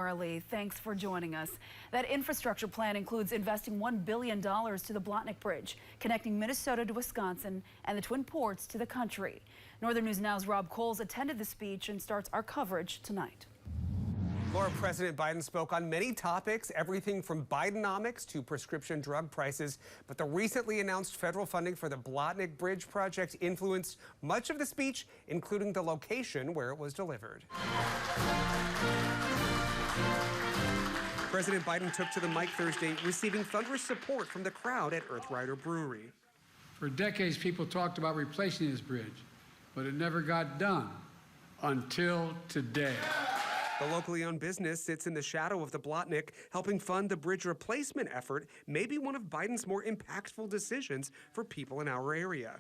Charlie, thanks for joining us. That infrastructure plan includes investing $1 billion to the Blatnik Bridge, connecting Minnesota to Wisconsin and the Twin Ports to the country. Northern News Now's Rob Coles attended the speech and starts our coverage tonight. Laura, President Biden spoke on many topics, everything from Bidenomics to prescription drug prices. But the recently announced federal funding for the Blatnik Bridge project influenced much of the speech, including the location where it was delivered. President Biden took to the mic Thursday, receiving thunderous support from the crowd at Earthrider Brewery. For decades, people talked about replacing this bridge, but it never got done until today. The locally owned business sits in the shadow of the Blatnik, helping fund the bridge replacement effort, maybe one of Biden's more impactful decisions for people in our area.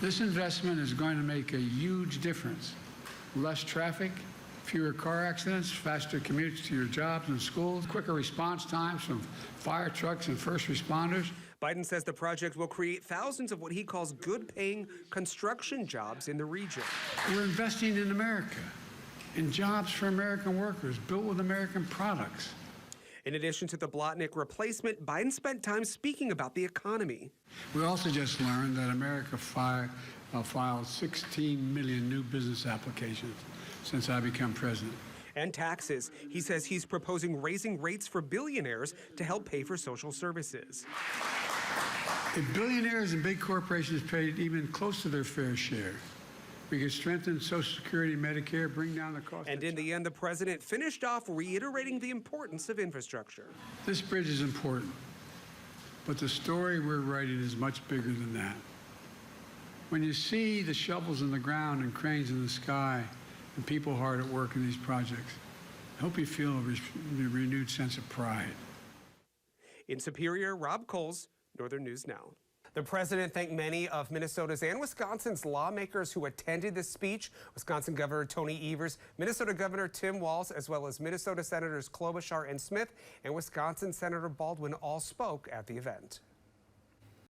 This investment is going to make a huge difference. Less traffic, fewer car accidents, faster commutes to your jobs and schools, quicker response times from fire trucks and first responders. Biden says the project will create thousands of what he calls good-paying construction jobs in the region. We're investing in America, in jobs for American workers, built with American products. In addition to the Blatnik replacement, Biden spent time speaking about the economy. We also just learned that America filed 16 million new business applications since I became president. And taxes. He says he's proposing raising rates for billionaires to help pay for social services. If billionaires and big corporations paid even close to their fair share, we could strengthen Social Security and Medicare, bring down the cost. And in the end, the president finished off reiterating the importance of infrastructure. This bridge is important, but the story we're writing is much bigger than that. When you see the shovels in the ground and cranes in the sky and people hard at work in these projects, I hope you feel a renewed sense of pride. In Superior, Rob Coles, Northern News Now. The president thanked many of Minnesota's and Wisconsin's lawmakers who attended this speech. Wisconsin Governor Tony Evers, Minnesota Governor Tim Walz, as well as Minnesota Senators Klobuchar and Smith, and Wisconsin Senator Baldwin all spoke at the event.